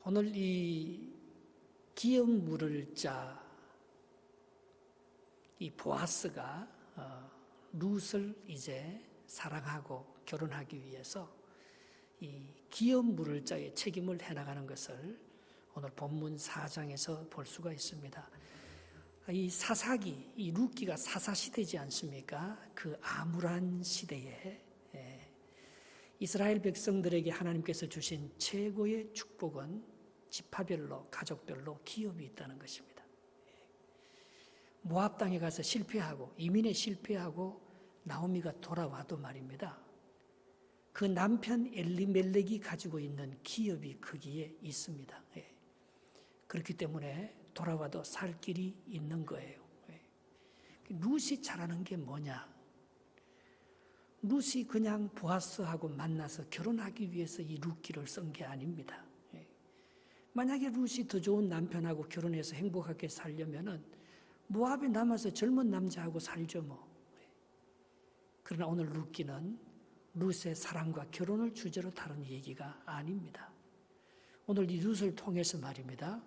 오늘 이 기업 물을 자, 이 보아스가 룻을 이제 사랑하고 결혼하기 위해서 이 기업 물을 자의 책임을 해나가는 것을 오늘 본문 4장에서 볼 수가 있습니다. 이 사사기, 이 룻기가 사사시대지 않습니까? 그 암울한 시대에 이스라엘 백성들에게 하나님께서 주신 최고의 축복은 지파별로, 가족별로 기업이 있다는 것입니다. 모압 땅에 가서 실패하고 이민에 실패하고 나오미가 돌아와도 말입니다. 그 남편 엘리멜렉이 가지고 있는 기업이 거기에 있습니다. 그렇기 때문에 돌아와도 살 길이 있는 거예요. 룻이 잘하는 게 뭐냐? 룻이 그냥 보아스하고 만나서 결혼하기 위해서 이 룻기를 쓴 게 아닙니다. 만약에 룻이 더 좋은 남편하고 결혼해서 행복하게 살려면은 모압에 남아서 젊은 남자하고 살죠 뭐. 그러나 오늘 룻기는 룻의 사랑과 결혼을 주제로 다룬 얘기가 아닙니다. 오늘 이 룻을 통해서 말입니다.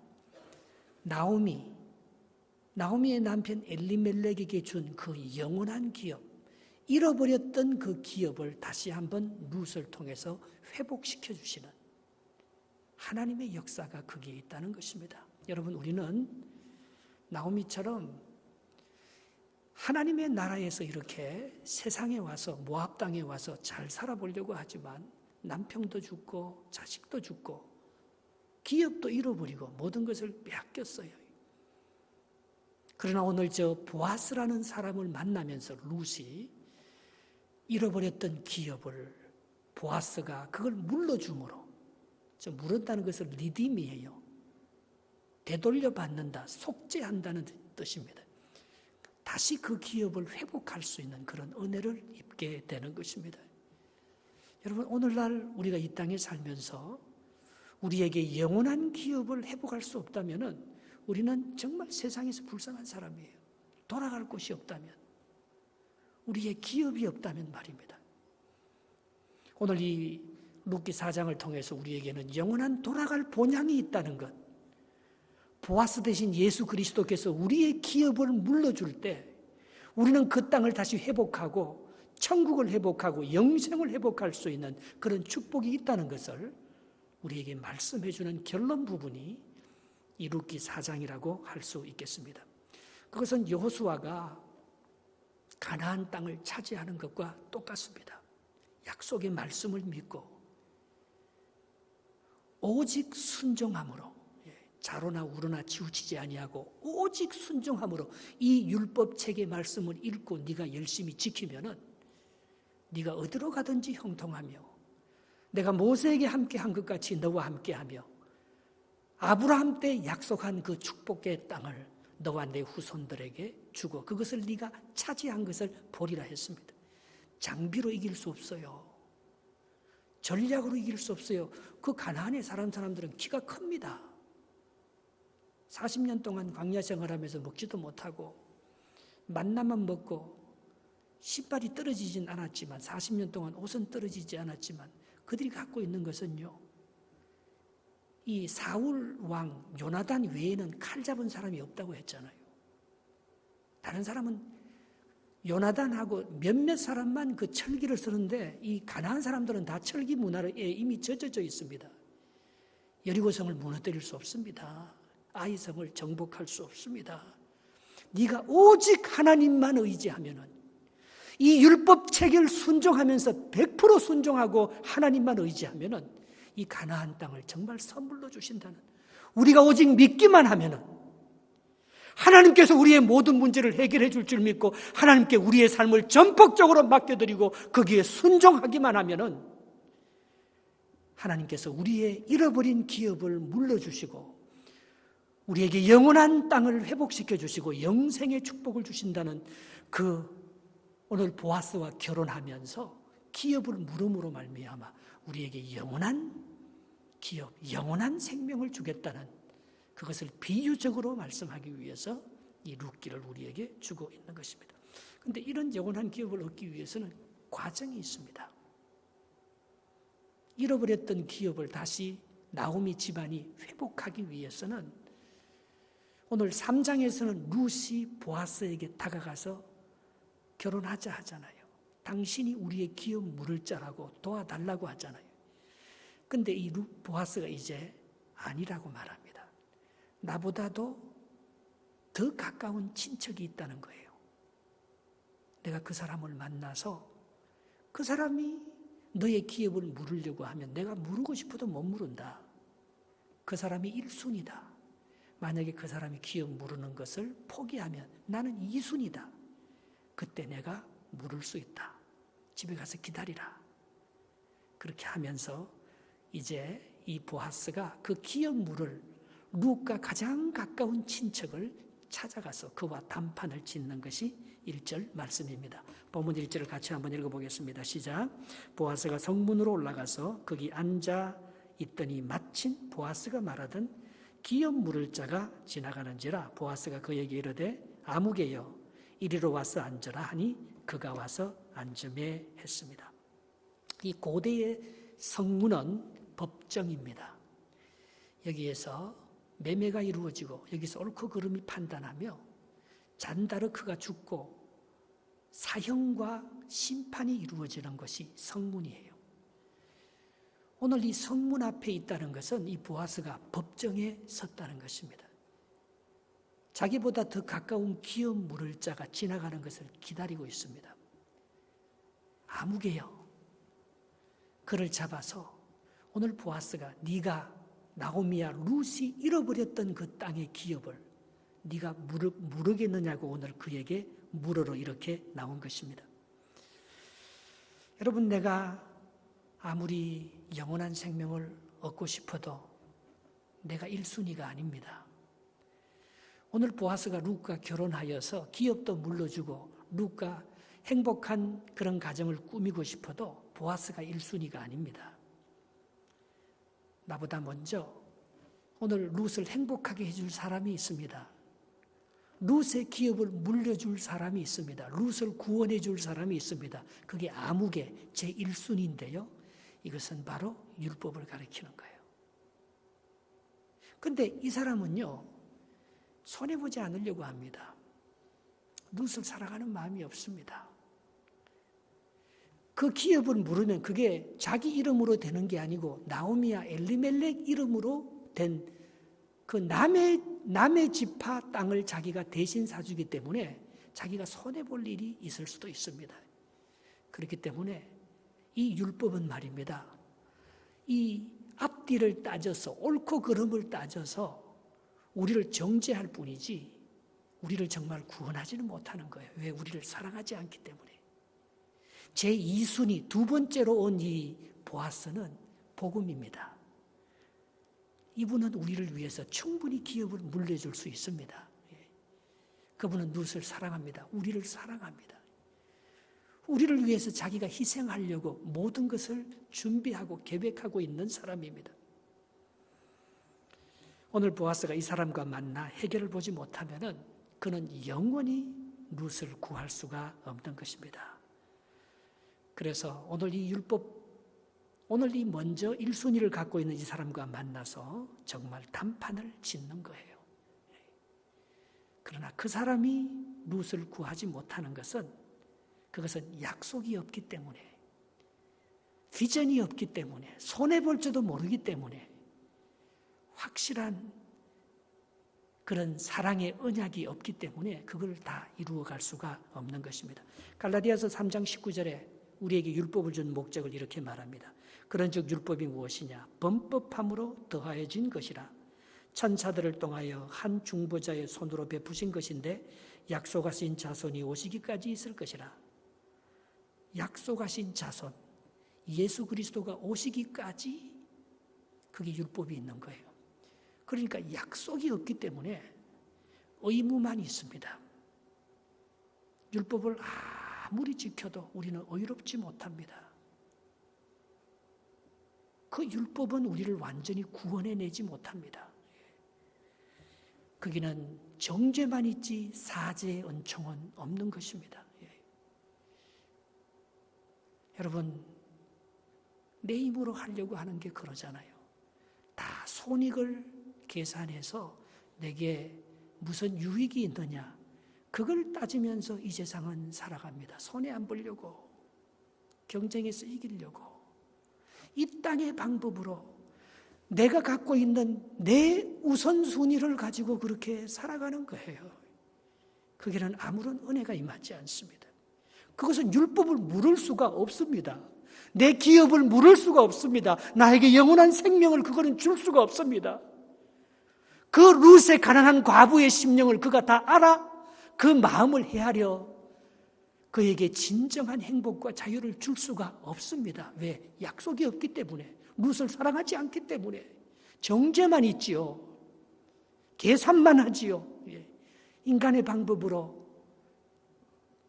나오미의 남편 엘리멜렉에게 준 그 영원한 기업, 잃어버렸던 그 기업을 다시 한번 룻을 통해서 회복시켜 주시는 하나님의 역사가 거기에 있다는 것입니다. 여러분, 우리는 나오미처럼 하나님의 나라에서 이렇게 세상에 와서 모압 땅에 와서 잘 살아보려고 하지만 남편도 죽고 자식도 죽고 기업도 잃어버리고 모든 것을 빼앗겼어요. 그러나 오늘 저 보아스라는 사람을 만나면서 룻이 잃어버렸던 기업을 보아스가 그걸 물러줌으로, 저 물었다는 것은 리딤이에요. 되돌려받는다, 속죄한다는 뜻입니다. 다시 그 기업을 회복할 수 있는 그런 은혜를 입게 되는 것입니다. 여러분, 오늘날 우리가 이 땅에 살면서 우리에게 영원한 기업을 회복할 수 없다면 우리는 정말 세상에서 불쌍한 사람이에요. 돌아갈 곳이 없다면, 우리의 기업이 없다면 말입니다. 오늘 이 룻기 4장을 통해서 우리에게는 영원한 돌아갈 본향이 있다는 것, 보아스 대신 예수 그리스도께서 우리의 기업을 물려줄 때 우리는 그 땅을 다시 회복하고 천국을 회복하고 영생을 회복할 수 있는 그런 축복이 있다는 것을 우리에게 말씀해 주는 결론 부분이 이 룻기 4장이라고 할 수 있겠습니다. 그것은 여호수아가 가나안 땅을 차지하는 것과 똑같습니다. 약속의 말씀을 믿고 오직 순종함으로, 자로나 우로나 치우치지 아니하고 오직 순종함으로 이 율법책의 말씀을 읽고 네가 열심히 지키면은 네가 어디로 가든지 형통하며 내가 모세에게 함께한 것 같이 너와 함께하며 아브라함 때 약속한 그 축복의 땅을 너와 내 후손들에게 주고 그것을 네가 차지한 것을 보리라 했습니다. 장비로 이길 수 없어요. 전략으로 이길 수 없어요. 그 가나안에 사람들은 키가 큽니다. 40년 동안 광야 생활하면서 먹지도 못하고 만나만 먹고 신발이 떨어지진 않았지만 40년 동안 옷은 떨어지지 않았지만 그들이 갖고 있는 것은요, 이 사울 왕 요나단 외에는 칼 잡은 사람이 없다고 했잖아요. 다른 사람은 요나단하고 몇몇 사람만 그 철기를 쓰는데 이 가나안 사람들은 다 철기 문화에 이미 젖어져 있습니다. 여리고성을 무너뜨릴 수 없습니다. 아이성을 정복할 수 없습니다. 네가 오직 하나님만 의지하면은, 이 율법 체계를 순종하면서 100% 순종하고 하나님만 의지하면은 이 가나안 땅을 정말 선물로 주신다는, 우리가 오직 믿기만 하면은 하나님께서 우리의 모든 문제를 해결해 줄 줄 믿고 하나님께 우리의 삶을 전폭적으로 맡겨드리고 거기에 순종하기만 하면은 하나님께서 우리의 잃어버린 기업을 물려주시고 우리에게 영원한 땅을 회복시켜 주시고 영생의 축복을 주신다는 그 오늘 보아스와 결혼하면서 기업을 물음으로 말미암아 우리에게 영원한 기업, 영원한 생명을 주겠다는 그것을 비유적으로 말씀하기 위해서 이 룻기를 우리에게 주고 있는 것입니다. 그런데 이런 영원한 기업을 얻기 위해서는 과정이 있습니다. 잃어버렸던 기업을 다시 나오미 집안이 회복하기 위해서는 오늘 3장에서는 룻이 보아스에게 다가가서 결혼하자 하잖아요. 당신이 우리의 기업 물을 자라고 도와달라고 하잖아요. 근데 이 보아스가 이제 아니라고 말합니다. 나보다도 더 가까운 친척이 있다는 거예요. 내가 그 사람을 만나서 그 사람이 너의 기업을 물으려고 하면 내가 물고 싶어도 못 물은다. 그 사람이 1순위다. 만약에 그 사람이 기업 물으는 것을 포기하면 나는 2순위다. 그때 내가 물을 수 있다. 집에 가서 기다리라. 그렇게 하면서 이제 이 보아스가 그 기업 물을 룻과 가장 가까운 친척을 찾아가서 그와 담판을 짓는 것이 1절 말씀입니다. 본문 1절을 같이 한번 읽어보겠습니다. 시작. 보아스가 성문으로 올라가서 거기 앉아 있더니 마침 보아스가 말하던 기업 물을 자가 지나가는지라 보아스가 그에게 이르되 아무개여 이리로 와서 앉으라 하니 그가 와서 앉으매 했습니다. 이 고대의 성문은 법정입니다. 여기에서 매매가 이루어지고 여기서 옳고 그름이 판단하며 잔다르크가 죽고 사형과 심판이 이루어지는 것이 성문이에요. 오늘 이 성문 앞에 있다는 것은 이 보아스가 법정에 섰다는 것입니다. 자기보다 더 가까운 기업 물을 자가 지나가는 것을 기다리고 있습니다. 아무개요. 그를 잡아서 오늘 보아스가 네가 나오미와 룻이 잃어버렸던 그 땅의 기업을 네가 물으겠느냐고 오늘 그에게 물으러 이렇게 나온 것입니다. 여러분, 내가 아무리 영원한 생명을 얻고 싶어도 내가 1순위가 아닙니다. 오늘 보아스가 룻과 결혼하여서 기업도 물러주고 룻과 행복한 그런 가정을 꾸미고 싶어도 보아스가 1순위가 아닙니다. 나보다 먼저 오늘 룻을 행복하게 해줄 사람이 있습니다. 룻의 기업을 물려줄 사람이 있습니다. 룻을 구원해 줄 사람이 있습니다. 그게 아무개 제1순위인데요. 이것은 바로 율법을 가리키는 거예요. 근데 이 사람은요, 손해보지 않으려고 합니다. 룻을 사랑하는 마음이 없습니다. 그 기업을 물으면 그게 자기 이름으로 되는 게 아니고 나오미와 엘리멜렉 이름으로 된 그 남의 지파 땅을 자기가 대신 사주기 때문에 자기가 손해볼 일이 있을 수도 있습니다. 그렇기 때문에 이 율법은 말입니다. 이 앞뒤를 따져서 옳고 그름을 따져서 우리를 정죄할 뿐이지 우리를 정말 구원하지는 못하는 거예요. 왜? 우리를 사랑하지 않기 때문에. 제2순위 두 번째로 온 이 보아스는 복음입니다. 이분은 우리를 위해서 충분히 기업을 물려줄 수 있습니다. 그분은 룻을 사랑합니다. 우리를 사랑합니다. 우리를 위해서 자기가 희생하려고 모든 것을 준비하고 계획하고 있는 사람입니다. 오늘 보아스가 이 사람과 만나 해결을 보지 못하면은 그는 영원히 룻을 구할 수가 없는 것입니다. 그래서 오늘 이 먼저 1순위를 갖고 있는 이 사람과 만나서 정말 담판을 짓는 거예요. 그러나 그 사람이 룻을 구하지 못하는 것은 그것은 약속이 없기 때문에, 비전이 없기 때문에, 손해볼 줄도 모르기 때문에, 확실한 그런 사랑의 언약이 없기 때문에 그걸 다 이루어갈 수가 없는 것입니다. 갈라디아서 3장 19절에 우리에게 율법을 준 목적을 이렇게 말합니다. 그런즉 율법이 무엇이냐? 범법함으로 더하여진 것이라. 천사들을 통하여 한 중보자의 손으로 베푸신 것인데 약속하신 자손이 오시기까지 있을 것이라. 약속하신 자손, 예수 그리스도가 오시기까지 그게 율법이 있는 거예요. 그러니까 약속이 없기 때문에 의무만 있습니다. 율법을 아무리 지켜도 우리는 의롭지 못합니다. 그 율법은 우리를 완전히 구원해내지 못합니다. 거기는 정죄만 있지 사죄의 은총은 없는 것입니다. 여러분, 내 힘으로 하려고 하는 게 그러잖아요. 다 손익을 계산해서 내게 무슨 유익이 있느냐, 그걸 따지면서 이 세상은 살아갑니다. 손해 안 보려고, 경쟁에서 이기려고, 이 땅의 방법으로 내가 갖고 있는 내 우선순위를 가지고 그렇게 살아가는 거예요. 그게는 아무런 은혜가 임하지 않습니다. 그것은 율법을 물을 수가 없습니다. 내 기업을 물을 수가 없습니다. 나에게 영원한 생명을 그거는 줄 수가 없습니다. 그 룻의 가난한 과부의 심령을 그가 다 알아 그 마음을 헤아려 그에게 진정한 행복과 자유를 줄 수가 없습니다. 왜? 약속이 없기 때문에, 룻을 사랑하지 않기 때문에. 정죄만 있지요. 계산만 하지요. 인간의 방법으로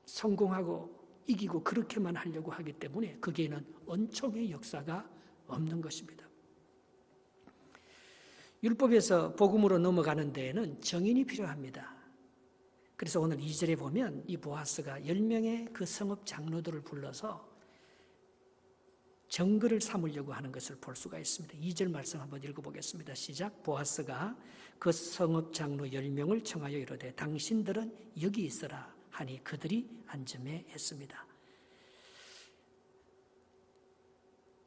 성공하고 이기고 그렇게만 하려고 하기 때문에 거기에는 은총의 역사가 없는 것입니다. 율법에서 복음으로 넘어가는 데에는 정인이 필요합니다. 그래서 오늘 2절에 보면 이 보아스가 10명의 그 성읍 장로들을 불러서 정글을 삼으려고 하는 것을 볼 수가 있습니다. 2절 말씀 한번 읽어보겠습니다. 시작. 보아스가 그 성읍 장로 10명을 청하여 이르되 당신들은 여기 있으라 하니 그들이 앉음에 했습니다.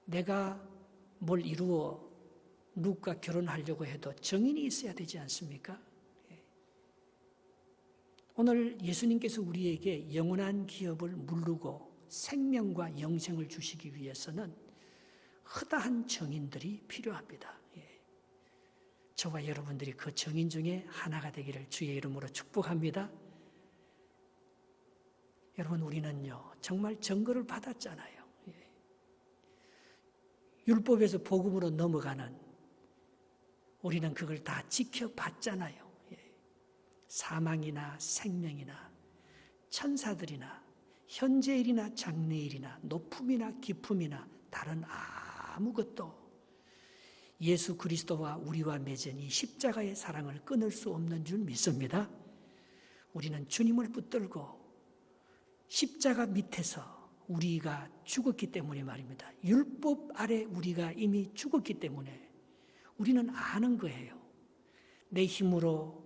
내가 뭘 이루어 룻과 결혼하려고 해도 정인이 있어야 되지 않습니까? 오늘 예수님께서 우리에게 영원한 기업을 물르고 생명과 영생을 주시기 위해서는 허다한 정인들이 필요합니다. 저와 여러분들이 그 정인 중에 하나가 되기를 주의 이름으로 축복합니다. 여러분, 우리는요 정말 증거를 받았잖아요. 율법에서 복음으로 넘어가는 우리는 그걸 다 지켜봤잖아요. 사망이나 생명이나 천사들이나 현재일이나 장래일이나 높음이나 깊음이나 다른 아무것도 예수 그리스도와 우리와 맺은 이 십자가의 사랑을 끊을 수 없는 줄 믿습니다. 우리는 주님을 붙들고 십자가 밑에서 우리가 죽었기 때문에 말입니다. 율법 아래 우리가 이미 죽었기 때문에 우리는 아는 거예요. 내 힘으로,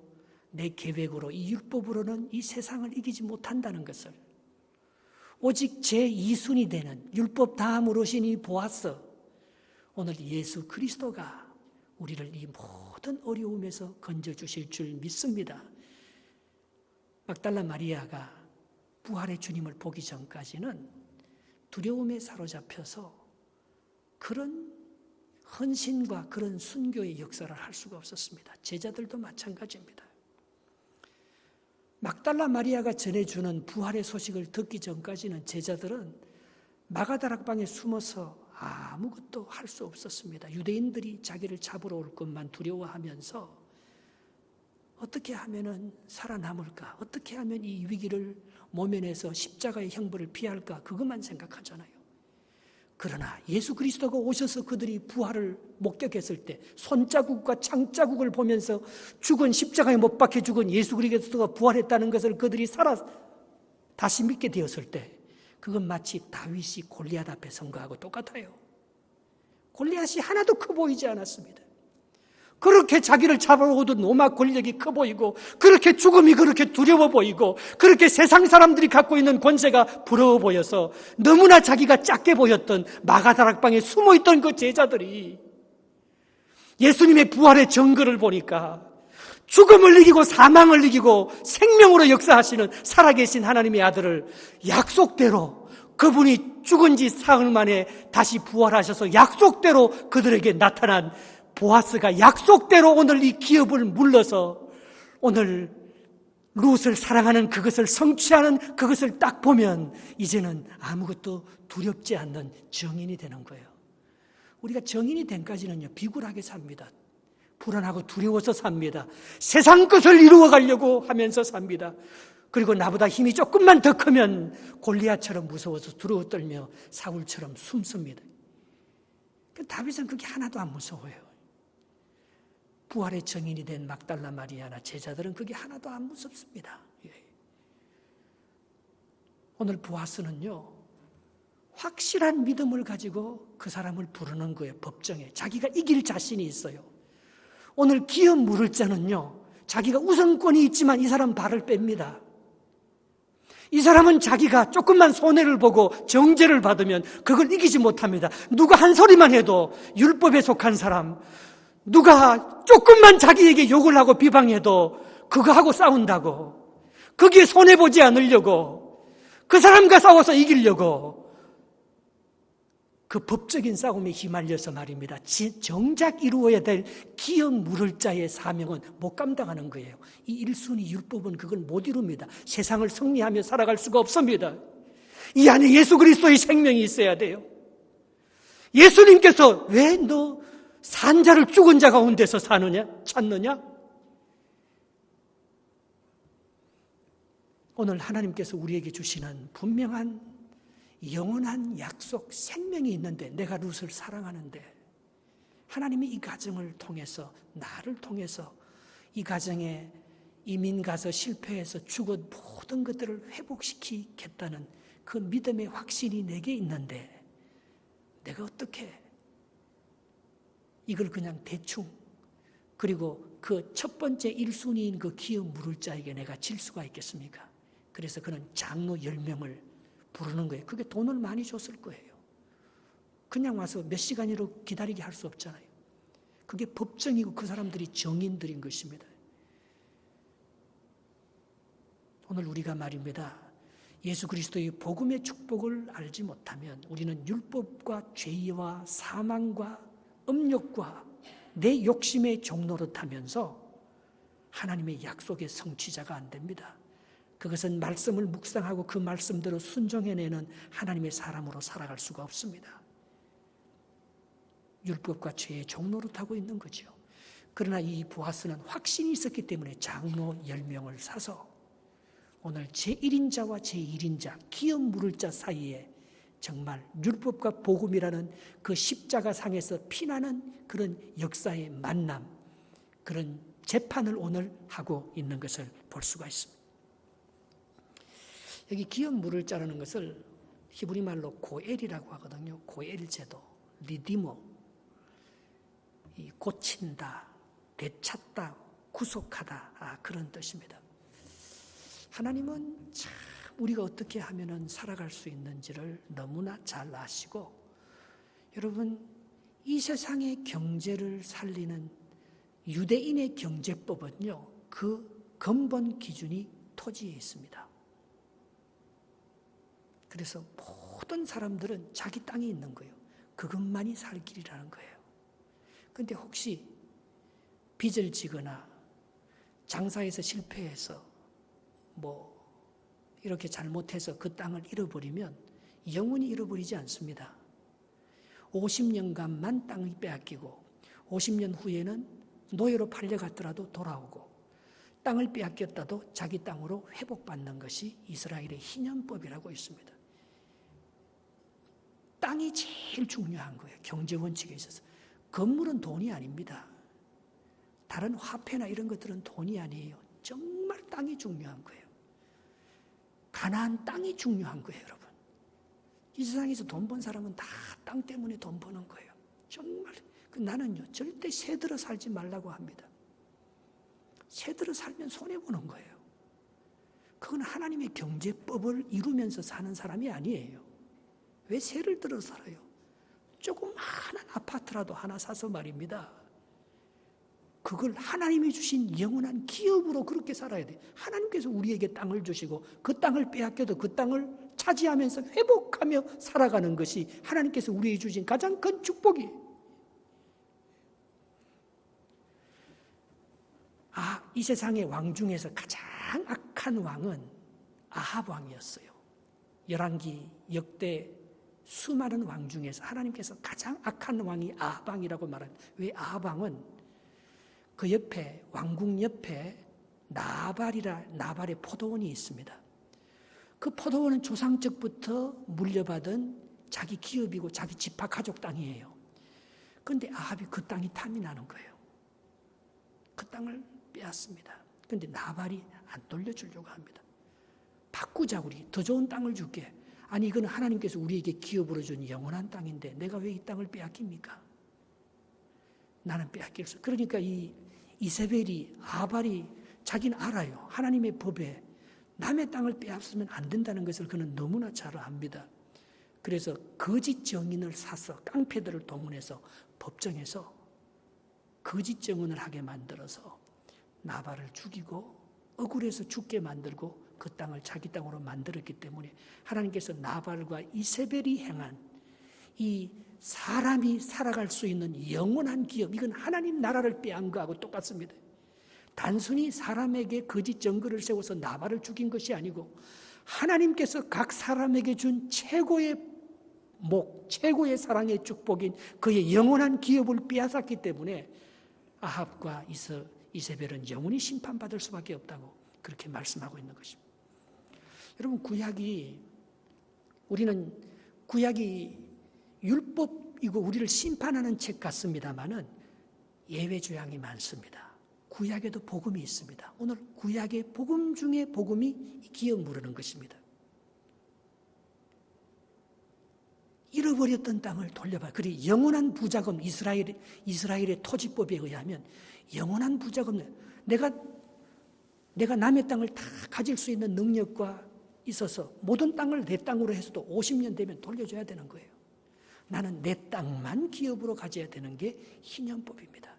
내 계획으로, 이 율법으로는 이 세상을 이기지 못한다는 것을. 오직 제2순위 되는 율법 다음으로 오신 이 보아스, 오늘 예수 그리스도가 우리를 이 모든 어려움에서 건져주실 줄 믿습니다. 막달라 마리아가 부활의 주님을 보기 전까지는 두려움에 사로잡혀서 그런 헌신과 그런 순교의 역사를 할 수가 없었습니다. 제자들도 마찬가지입니다. 막달라 마리아가 전해주는 부활의 소식을 듣기 전까지는 제자들은 마가다락방에 숨어서 아무것도 할 수 없었습니다. 유대인들이 자기를 잡으러 올 것만 두려워하면서 어떻게 하면 살아남을까? 어떻게 하면 이 위기를 모면해서 십자가의 형벌을 피할까? 그것만 생각하잖아요. 그러나 예수 그리스도가 오셔서 그들이 부활을 목격했을 때 손자국과 창자국을 보면서 죽은 십자가에 못 박혀 죽은 예수 그리스도가 부활했다는 것을 그들이 다시 믿게 되었을 때 그건 마치 다윗이 골리앗 앞에 선 거하고 똑같아요. 골리앗이 하나도 커 보이지 않았습니다. 그렇게 자기를 잡아오던 로마 권력이 커 보이고 그렇게 죽음이 그렇게 두려워 보이고 그렇게 세상 사람들이 갖고 있는 권세가 부러워 보여서 너무나 자기가 작게 보였던 마가다락방에 숨어있던 그 제자들이 예수님의 부활의 증거를 보니까 죽음을 이기고 사망을 이기고 생명으로 역사하시는 살아계신 하나님의 아들을 약속대로 그분이 죽은 지 사흘 만에 다시 부활하셔서 약속대로 그들에게 나타난 보아스가 약속대로 오늘 이 기업을 물러서 오늘 룻을 사랑하는 그것을 성취하는 그것을 딱 보면 이제는 아무것도 두렵지 않는 정인이 되는 거예요. 우리가 정인이 된까지는요 비굴하게 삽니다. 불안하고 두려워서 삽니다. 세상 것을 이루어 가려고 하면서 삽니다. 그리고 나보다 힘이 조금만 더 크면 골리앗처럼 무서워서 두려워 떨며 사울처럼 숨습니다. 다윗은 그게 하나도 안 무서워요. 부활의 정인이 된 막달라 마리아나 제자들은 그게 하나도 안 무섭습니다. 오늘 보아스는요 확실한 믿음을 가지고 그 사람을 부르는 거예요. 법정에 자기가 이길 자신이 있어요. 오늘 기업 물을 자는요, 자기가 우선권이 있지만 이 사람 발을 뺍니다. 이 사람은 자기가 조금만 손해를 보고 정죄를 받으면 그걸 이기지 못합니다. 누가 한 소리만 해도 율법에 속한 사람, 누가 조금만 자기에게 욕을 하고 비방해도 그거하고 싸운다고, 거기에 손해보지 않으려고, 그 사람과 싸워서 이기려고 그 법적인 싸움에 휘말려서 말입니다. 정작 이루어야 될 기업 물을 자의 사명은 못 감당하는 거예요. 이 1순위 율법은 그걸 못 이룹니다. 세상을 승리하며 살아갈 수가 없습니다. 이 안에 예수 그리스도의 생명이 있어야 돼요. 예수님께서 왜 너 산 자를 죽은 자 가운데서 찾느냐? 오늘 하나님께서 우리에게 주시는 분명한 영원한 약속, 생명이 있는데, 내가 룻을 사랑하는데 하나님이 이 가정을 통해서, 나를 통해서 이 가정에 이민 가서 실패해서 죽은 모든 것들을 회복시키겠다는 그 믿음의 확신이 내게 있는데, 내가 어떻게 이걸 그냥 대충, 그리고 그 첫 번째 1순위인 그 기업 물을 자에게 내가 질 수가 있겠습니까? 그래서 그는 장로 10명을 부르는 거예요. 그게 돈을 많이 줬을 거예요. 그냥 와서 몇 시간이라도 기다리게 할 수 없잖아요. 그게 법정이고 그 사람들이 정인들인 것입니다. 오늘 우리가 말입니다, 예수 그리스도의 복음의 축복을 알지 못하면 우리는 율법과 죄와 사망과 음욕과 내 욕심의 종노릇하면서 하나님의 약속의 성취자가 안 됩니다. 그것은 말씀을 묵상하고 그 말씀대로 순종해내는 하나님의 사람으로 살아갈 수가 없습니다. 율법과 죄의 종노릇하고 있는 거죠. 그러나 이 보아스는 확신이 있었기 때문에 장로 10명을 사서 오늘 제1인자와 제1인자, 기업 물을 자 사이에 정말 율법과 복음이라는 그 십자가 상에서 피나는 그런 역사의 만남, 그런 재판을 오늘 하고 있는 것을 볼 수가 있습니다. 여기 기업 물을 자르는 것을 히브리 말로 고엘이라고 하거든요. 고엘 제도, 리디모, 고친다, 되찾다, 구속하다, 그런 뜻입니다. 하나님은 참 우리가 어떻게 하면 살아갈 수 있는지를 너무나 잘 아시고, 여러분, 이 세상의 경제를 살리는 유대인의 경제법은요, 그 근본 기준이 토지에 있습니다. 그래서 모든 사람들은 자기 땅이 있는 거예요. 그것만이 살 길이라는 거예요. 그런데 혹시 빚을 지거나 장사에서 실패해서 이렇게 잘못해서 그 땅을 잃어버리면 영원히 잃어버리지 않습니다. 50년간만 땅이 빼앗기고 50년 후에는 노예로 팔려갔더라도 돌아오고, 땅을 빼앗겼다도 자기 땅으로 회복받는 것이 이스라엘의 희년법이라고 있습니다. 땅이 제일 중요한 거예요. 경제 원칙에 있어서. 건물은 돈이 아닙니다. 다른 화폐나 이런 것들은 돈이 아니에요. 정말 땅이 중요한 거예요. 가나안 땅이 중요한 거예요, 여러분. 이 세상에서 돈 번 사람은 다 땅 때문에 돈 버는 거예요. 정말. 나는요, 절대 새들어 살지 말라고 합니다. 새들어 살면 손해보는 거예요. 그건 하나님의 경제법을 이루면서 사는 사람이 아니에요. 왜 새를 들어 살아요? 조그마한 아파트라도 하나 사서 말입니다. 그걸 하나님이 주신 영원한 기업으로 그렇게 살아야 돼요. 하나님께서 우리에게 땅을 주시고 그 땅을 빼앗겨도 그 땅을 차지하면서 회복하며 살아가는 것이 하나님께서 우리에게 주신 가장 큰 축복이에요. 이 세상의 왕 중에서 가장 악한 왕은 아합 왕이었어요. 열왕기 역대 수많은 왕 중에서 하나님께서 가장 악한 왕이 아합 왕이라고 말합니다. 왜? 아합 왕은 그 옆에, 왕궁 옆에 나발의 포도원이 있습니다. 그 포도원은 조상적부터 물려받은 자기 기업이고 자기 지파 가족 땅이에요. 그런데 아합이 그 땅이 탐이 나는 거예요. 그 땅을 빼앗습니다. 그런데 나발이 안 돌려주려고 합니다. 바꾸자, 우리 더 좋은 땅을 줄게. 아니, 이건 하나님께서 우리에게 기업으로 준 영원한 땅인데 내가 왜 이 땅을 빼앗깁니까? 나는 빼앗길 수. 그러니까 이 이세벨이, 아발이 자기는 알아요. 하나님의 법에 남의 땅을 빼앗으면 안 된다는 것을 그는 너무나 잘 압니다. 그래서 거짓 증인을 사서 깡패들을 동원해서 법정에서 거짓 증언을 하게 만들어서 나발을 죽이고 억울해서 죽게 만들고 그 땅을 자기 땅으로 만들었기 때문에 하나님께서 나발과 이세벨이 행한 이 사람이 살아갈 수 있는 영원한 기업, 이건 하나님 나라를 빼앗은 거하고 똑같습니다. 단순히 사람에게 거짓 증거를 세워서 나발을 죽인 것이 아니고 하나님께서 각 사람에게 준 최고의 최고의 사랑의 축복인 그의 영원한 기업을 빼앗았기 때문에 아합과 이세벨은 영원히 심판받을 수밖에 없다고 그렇게 말씀하고 있는 것입니다. 여러분, 우리는 구약이 율법이고 우리를 심판하는 책 같습니다만은 예외 조항이 많습니다. 구약에도 복음이 있습니다. 오늘 구약의 복음 중에 복음이 기업 물으는 것입니다. 잃어버렸던 땅을 돌려봐. 그리고 영원한 부자금, 이스라엘의 토지법에 의하면 영원한 부자금, 내가 남의 땅을 다 가질 수 있는 능력과 있어서 모든 땅을 내 땅으로 해서도 50년 되면 돌려줘야 되는 거예요. 나는 내 땅만 기업으로 가져야 되는 게 희년법입니다.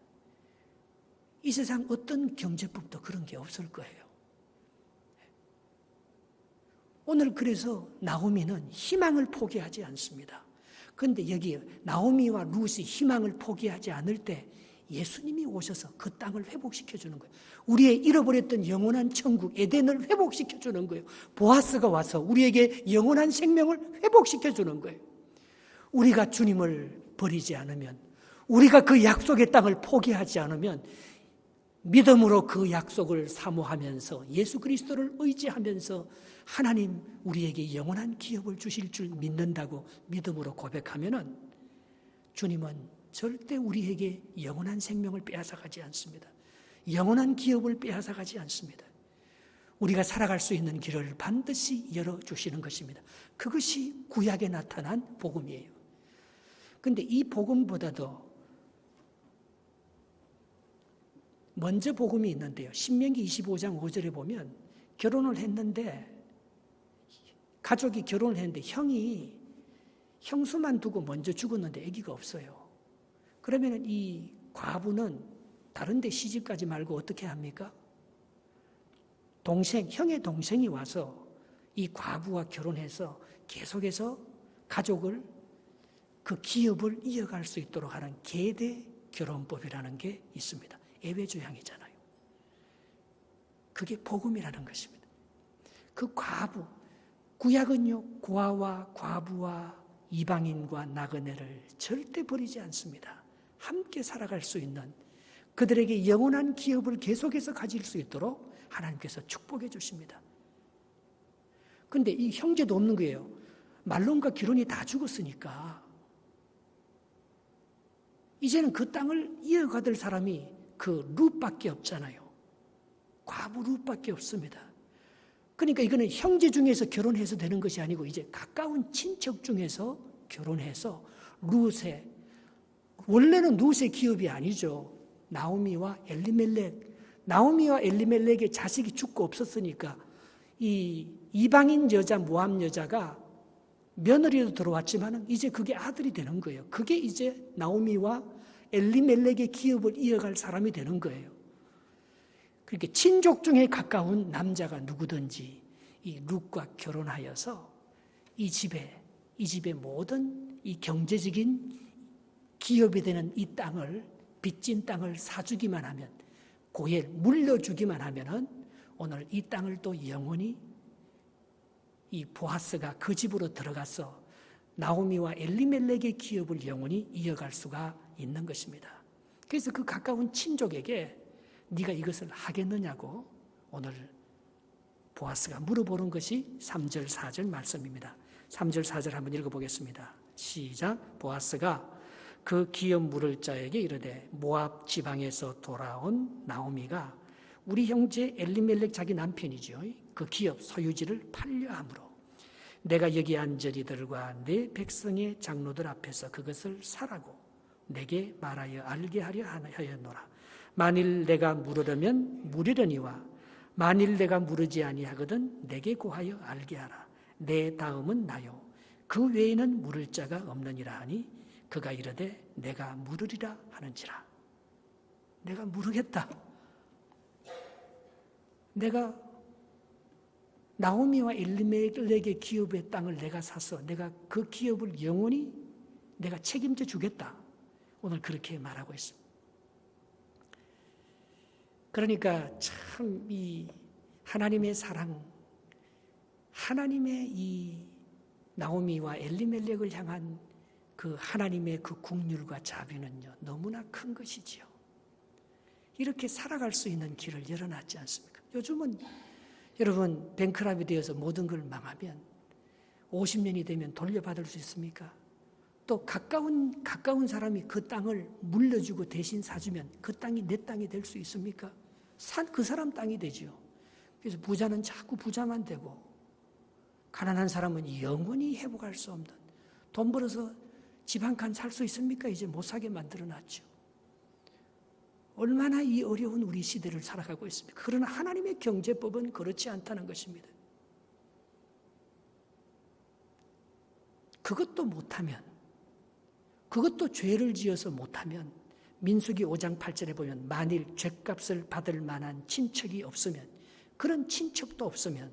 이 세상 어떤 경제법도 그런 게 없을 거예요. 오늘 그래서 나오미는 희망을 포기하지 않습니다. 그런데 여기 나오미와 룻이 희망을 포기하지 않을 때 예수님이 오셔서 그 땅을 회복시켜주는 거예요. 우리의 잃어버렸던 영원한 천국 에덴을 회복시켜주는 거예요. 보아스가 와서 우리에게 영원한 생명을 회복시켜주는 거예요. 우리가 주님을 버리지 않으면, 우리가 그 약속의 땅을 포기하지 않으면 믿음으로 그 약속을 사모하면서 예수 그리스도를 의지하면서 하나님 우리에게 영원한 기업을 주실 줄 믿는다고 믿음으로 고백하면은 주님은 절대 우리에게 영원한 생명을 빼앗아가지 않습니다. 영원한 기업을 빼앗아가지 않습니다. 우리가 살아갈 수 있는 길을 반드시 열어주시는 것입니다. 그것이 구약에 나타난 복음이에요. 그런데 이 복음보다도 먼저 복음이 있는데요. 신명기 25장 5절에 보면 결혼을 했는데 가족이 결혼을 했는데 형수만 두고 먼저 죽었는데 아기가 없어요. 그러면 이 과부는 다른 데 시집가지 말고 어떻게 합니까? 형의 동생이 와서 이 과부와 결혼해서 계속해서 가족을 그 기업을 이어갈 수 있도록 하는 계대 결혼법이라는 게 있습니다. 예외조항이잖아요. 그게 복음이라는 것입니다. 그 과부, 구약은요, 고아와 과부와 이방인과 나그네를 절대 버리지 않습니다. 함께 살아갈 수 있는 그들에게 영원한 기업을 계속해서 가질 수 있도록 하나님께서 축복해 주십니다. 그런데 이 형제도 없는 거예요. 말론과 기론이 다 죽었으니까 이제는 그 땅을 이어가들 사람이 그 룻밖에 없잖아요. 과부 룻밖에 없습니다. 그러니까 이거는 형제 중에서 결혼해서 되는 것이 아니고 이제 가까운 친척 중에서 결혼해서 원래는 룻의 기업이 아니죠. 나오미와 엘리멜렉의 자식이 죽고 없었으니까 이 이방인 여자, 모압 여자가 며느리로 들어왔지만 이제 그게 아들이 되는 거예요. 그게 이제 나오미와 엘리멜렉의 기업을 이어갈 사람이 되는 거예요. 그렇게 친족 중에 가까운 남자가 누구든지 이 룻과 결혼하여서 이 집의 모든 이 경제적인 기업이 되는 이 땅을, 빚진 땅을 사주기만 하면, 고엘 물려주기만 하면은 오늘 이 땅을 또 영원히 이 보아스가 그 집으로 들어가서 나오미와 엘리멜렉의 기업을 영원히 이어갈 수가 있는 것입니다. 그래서 그 가까운 친족에게 네가 이것을 하겠느냐고 오늘 보아스가 물어보는 것이 3절 4절 말씀입니다. 3절 4절 한번 읽어보겠습니다. 시작. 보아스가 그 기업 물을 자에게 이르되 모압 지방에서 돌아온 나오미가 우리 형제 엘리멜렉 자기 남편이죠. 그 기업 소유지를 팔려 함으로 내가 여기 앉은 이들과 내 백성의 장로들 앞에서 그것을 사라고 내게 말하여 알게 하려 하였노라. 만일 내가 물으려면 물으려니와 만일 내가 물으지 아니하거든 내게 고하여 알게 하라. 내 다음은 나요. 그 외에는 물을 자가 없느니라 하니 그가 이르되 내가 물으리라 하는지라. 내가 물으겠다. 내가 나오미와 엘리멜렉의 기업의 땅을 내가 사서 내가 그 기업을 영원히 내가 책임져 주겠다. 오늘 그렇게 말하고 있습니다. 그러니까 참 이 하나님의 사랑, 하나님의 이 나오미와 엘리멜렉을 향한 그 하나님의 그 긍휼과 자비는요 너무나 큰 것이지요. 이렇게 살아갈 수 있는 길을 열어놨지 않습니까? 요즘은 여러분 뱅크랍이 되어서 모든 걸 망하면 50년이 되면 돌려받을 수 있습니까? 또 가까운 사람이 그 땅을 물려주고 대신 사주면 그 땅이 내 땅이 될 수 있습니까? 그 사람 땅이 되지요. 그래서 부자는 자꾸 부자만 되고 가난한 사람은 영원히 회복할 수 없는, 돈 벌어서 집 한 칸 살 수 있습니까? 이제 못 사게 만들어놨죠. 얼마나 이 어려운 우리 시대를 살아가고 있습니까? 그러나 하나님의 경제법은 그렇지 않다는 것입니다. 그것도 못하면, 그것도 죄를 지어서 못하면 민수기 5장 8절에 보면 만일 죗값을 받을 만한 친척이 없으면, 그런 친척도 없으면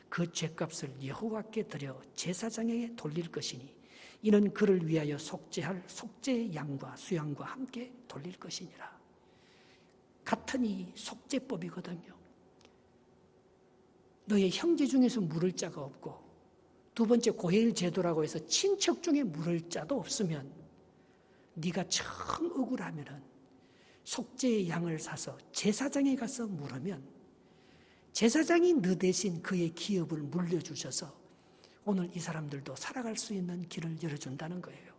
그 죗값을 여호와께 드려 제사장에게 돌릴 것이니 이는 그를 위하여 속죄할 속죄의 양과 수양과 함께 돌릴 것이니라. 같은 이 속죄법이거든요. 너의 형제 중에서 물을 자가 없고, 두 번째 고해일 제도라고 해서 친척 중에 물을 자도 없으면 네가 청 억울하면은 속죄의 양을 사서 제사장에 가서 물으면 제사장이 너 대신 그의 기업을 물려주셔서 오늘 이 사람들도 살아갈 수 있는 길을 열어준다는 거예요.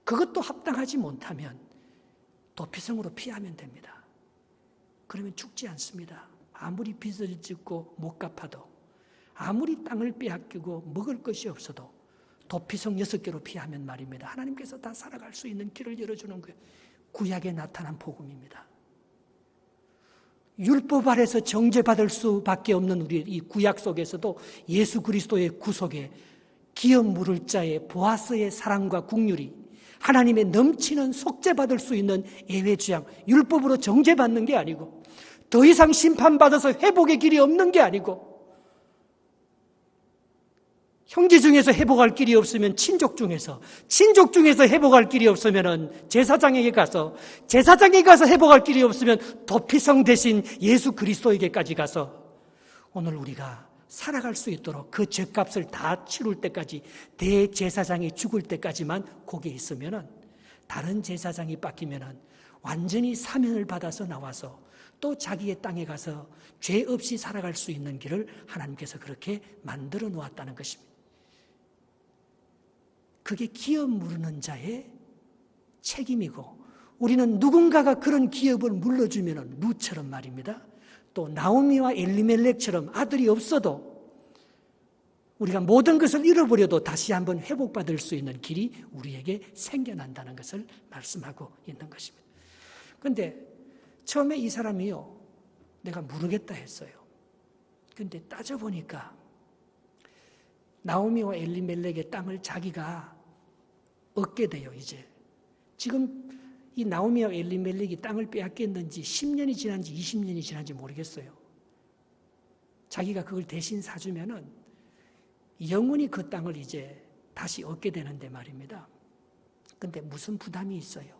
그것도 합당하지 못하면 도피성으로 피하면 됩니다. 그러면 죽지 않습니다. 아무리 빚을 짓고 못 갚아도, 아무리 땅을 빼앗기고 먹을 것이 없어도 도피성 6개로 피하면 말입니다. 하나님께서 다 살아갈 수 있는 길을 열어주는 거예요. 구약에 나타난 복음입니다. 율법 아래서 정죄받을 수밖에 없는 우리 이 구약 속에서도 예수 그리스도의 구속에 기업 물을 자의 보아스의 사랑과 긍휼이 하나님의 넘치는 속죄받을 수 있는 예외 주양, 율법으로 정죄받는 게 아니고 더 이상 심판받아서 회복의 길이 없는 게 아니고 형제 중에서 회복할 길이 없으면 친족 중에서 회복할 길이 없으면 제사장에게 가서 회복할 길이 없으면 도피성 대신 예수 그리스도에게까지 가서 오늘 우리가 살아갈 수 있도록 그 죄값을 다 치룰 때까지, 대제사장이 죽을 때까지만 거기에 있으면 다른 제사장이 바뀌면 완전히 사면을 받아서 나와서 또 자기의 땅에 가서 죄 없이 살아갈 수 있는 길을 하나님께서 그렇게 만들어 놓았다는 것입니다. 그게 기업 물는 자의 책임이고, 우리는 누군가가 그런 기업을 물려주면 루처럼 말입니다. 또 나오미와 엘리멜렉처럼 아들이 없어도 우리가 모든 것을 잃어버려도 다시 한번 회복받을 수 있는 길이 우리에게 생겨난다는 것을 말씀하고 있는 것입니다. 그런데 처음에 이 사람이요, 내가 모르겠다 했어요. 그런데 따져보니까 나오미와 엘리멜렉의 땅을 자기가 얻게 돼요. 이제 지금 이 나오미와 엘리멜렉이 땅을 빼앗겼는지 10년이 지난지 20년이 지난지 모르겠어요. 자기가 그걸 대신 사주면은 영원히 그 땅을 이제 다시 얻게 되는데 말입니다. 근데 무슨 부담이 있어요?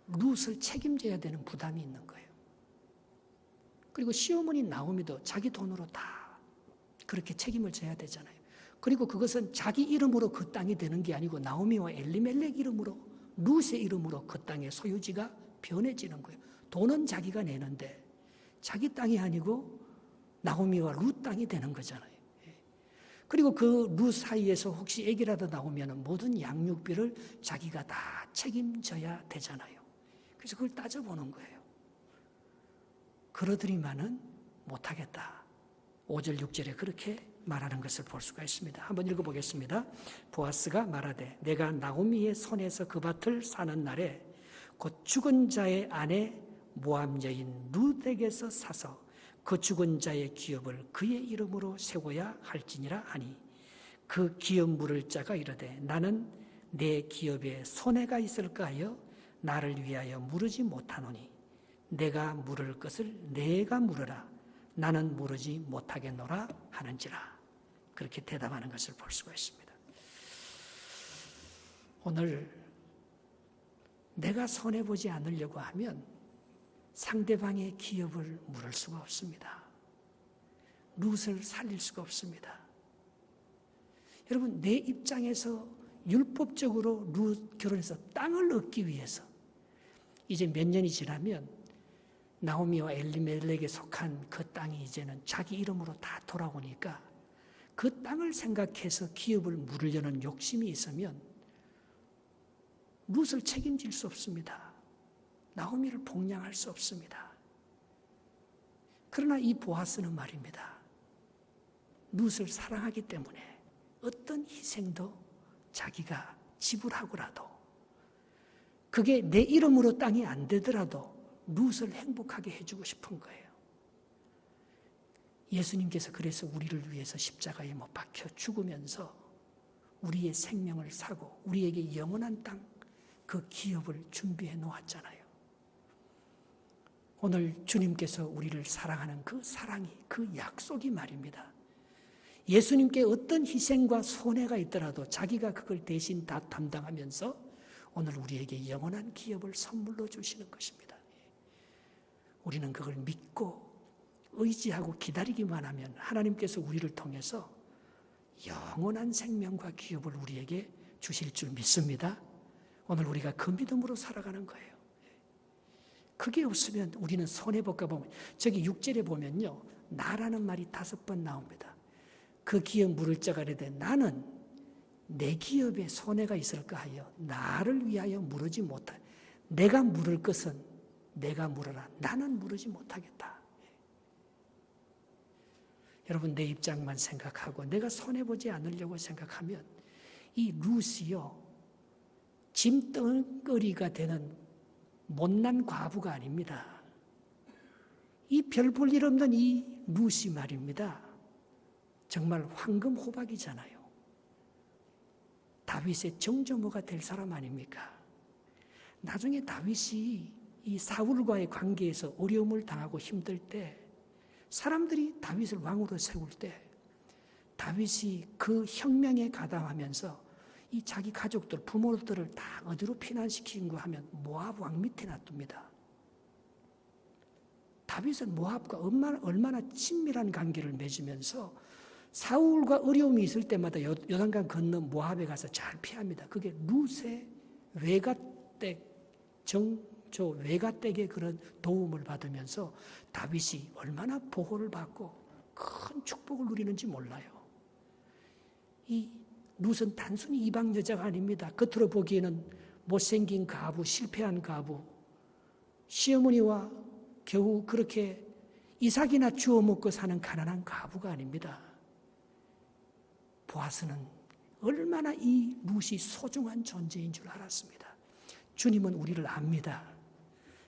룻을 책임져야 되는 부담이 있는 거예요. 그리고 시어머니 나오미도 자기 돈으로 다 그렇게 책임을 져야 되잖아요. 그리고 그것은 자기 이름으로 그 땅이 되는 게 아니고 나오미와 엘리멜렉 이름으로, 룻의 이름으로 그 땅의 소유지가 변해지는 거예요. 돈은 자기가 내는데 자기 땅이 아니고 나오미와 룻 땅이 되는 거잖아요. 그리고 그 룻 사이에서 혹시 아기라도 나오면 모든 양육비를 자기가 다 책임져야 되잖아요. 그래서 그걸 따져보는 거예요. 그러더니만은 못하겠다. 5절 6절에 그렇게 말하는 것을 볼 수가 있습니다. 한번 읽어보겠습니다. 보아스가 말하되 내가 나오미의 손에서 그 밭을 사는 날에 곧 죽은 자의 아내 모압 여인 룻에게서 사서 그 죽은 자의 기업을 그의 이름으로 세워야 할지니라 하니 그 기업 물을 자가 이르되 나는 내 기업에 손해가 있을까 하여 나를 위하여 물으지 못하노니 내가 물을 것을 내가 물으라 나는 물으지 못하겠노라 하는지라. 그렇게 대답하는 것을 볼 수가 있습니다. 오늘 내가 손해보지 않으려고 하면 상대방의 기업을 물을 수가 없습니다. 룻을 살릴 수가 없습니다. 여러분, 내 입장에서 율법적으로 룻 결혼해서 땅을 얻기 위해서 이제 몇 년이 지나면 나오미와 엘리멜렉에 속한 그 땅이 이제는 자기 이름으로 다 돌아오니까 그 땅을 생각해서 기업을 물으려는 욕심이 있으면 룻을 책임질 수 없습니다. 나오미를 복양할 수 없습니다. 그러나 이 보아스는 말입니다. 룻을 사랑하기 때문에 어떤 희생도 자기가 지불하고라도 그게 내 이름으로 땅이 안 되더라도 룻을 행복하게 해주고 싶은 거예요. 예수님께서 그래서 우리를 위해서 십자가에 못 박혀 죽으면서 우리의 생명을 사고 우리에게 영원한 땅, 그 기업을 준비해 놓았잖아요. 오늘 주님께서 우리를 사랑하는 그 사랑이, 그 약속이 말입니다. 예수님께 어떤 희생과 손해가 있더라도 자기가 그걸 대신 다 담당하면서 오늘 우리에게 영원한 기업을 선물로 주시는 것입니다. 우리는 그걸 믿고 의지하고 기다리기만 하면 하나님께서 우리를 통해서 영원한 생명과 기업을 우리에게 주실 줄 믿습니다. 오늘 우리가 그 믿음으로 살아가는 거예요. 그게 없으면 우리는 손해볼까 보면 저기 6절에 보면요. 나라는 말이 5번 나옵니다. 그 기업 물을 자가 이르되 나는 내 기업에 손해가 있을까 하여 나를 위하여 물으지 못하. 내가 물을 것은 내가 물어라. 나는 물으지 못하겠다. 여러분 내 입장만 생각하고 내가 손해보지 않으려고 생각하면 이 룻이요. 짐덩거리가 되는 못난 과부가 아닙니다. 이 별 볼 일 없는 이 룻이 말입니다. 정말 황금 호박이잖아요. 다윗의 정조모가 될 사람 아닙니까? 나중에 다윗이 이 사울과의 관계에서 어려움을 당하고 힘들 때 사람들이 다윗을 왕으로 세울 때 다윗이 그 혁명에 가담하면서 이 자기 가족들, 부모들을 다 어디로 피난시키는가 하면 모압 왕 밑에 놔둡니다. 다윗은 모압과 얼마나 친밀한 관계를 맺으면서 사울과 어려움이 있을 때마다 요단강 건너 모압에 가서 잘 피합니다. 그게 룻의 외가댁, 정조 외가댁의 그런 도움을 받으면서 다윗이 얼마나 보호를 받고 큰 축복을 누리는지 몰라요. 이 룻은 단순히 이방 여자가 아닙니다. 겉으로 보기에는 못생긴 가부, 실패한 가부, 시어머니와 겨우 그렇게 이삭이나 주워 먹고 사는 가난한 가부가 아닙니다. 보아스는 얼마나 이 룻이 소중한 존재인 줄 알았습니다. 주님은 우리를 압니다.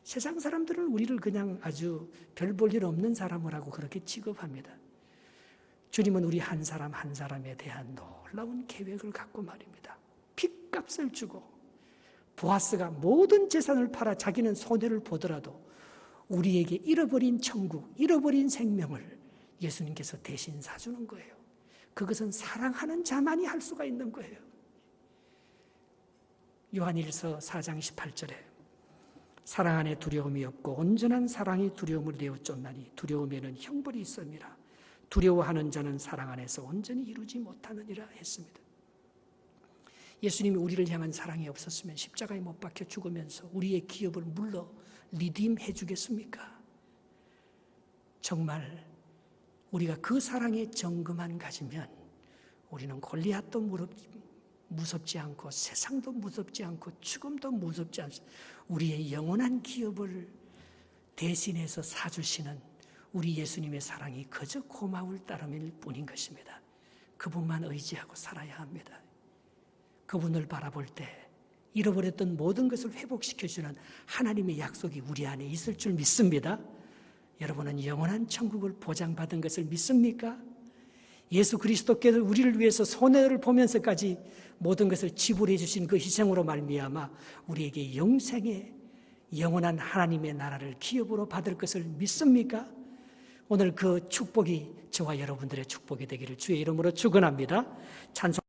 세상 사람들은 우리를 그냥 아주 별 볼 일 없는 사람을 하고 그렇게 취급합니다. 주님은 우리 한 사람 한 사람에 대한 놀라운 계획을 갖고 말입니다. 핏값을 주고 보아스가 모든 재산을 팔아 자기는 손해를 보더라도 우리에게 잃어버린 천국, 잃어버린 생명을 예수님께서 대신 사주는 거예요. 그것은 사랑하는 자만이 할 수가 있는 거예요. 요한일서 4장 18절에 사랑 안에 두려움이 없고 온전한 사랑이 두려움을 내어 쫓나니 두려움에는 형벌이 있음이라. 두려워하는 자는 사랑 안에서 온전히 이루지 못하느니라 했습니다. 예수님이 우리를 향한 사랑이 없었으면 십자가에 못 박혀 죽으면서 우리의 기업을 물러 리딤해 주겠습니까? 정말 우리가 그 사랑의 정금만 가지면 우리는 골리앗도 무섭지 않고 세상도 무섭지 않고 죽음도 무섭지 않습니다. 우리의 영원한 기업을 대신해서 사주시는 우리 예수님의 사랑이 그저 고마울 따름일 뿐인 것입니다. 그분만 의지하고 살아야 합니다. 그분을 바라볼 때 잃어버렸던 모든 것을 회복시켜주는 하나님의 약속이 우리 안에 있을 줄 믿습니다. 여러분은 영원한 천국을 보장받은 것을 믿습니까? 예수 그리스도께서 우리를 위해서 손해를 보면서까지 모든 것을 지불해 주신 그 희생으로 말미암아 우리에게 영생의 영원한 하나님의 나라를 기업으로 받을 것을 믿습니까? 오늘 그 축복이 저와 여러분들의 축복이 되기를 주의 이름으로 축원합니다. 찬송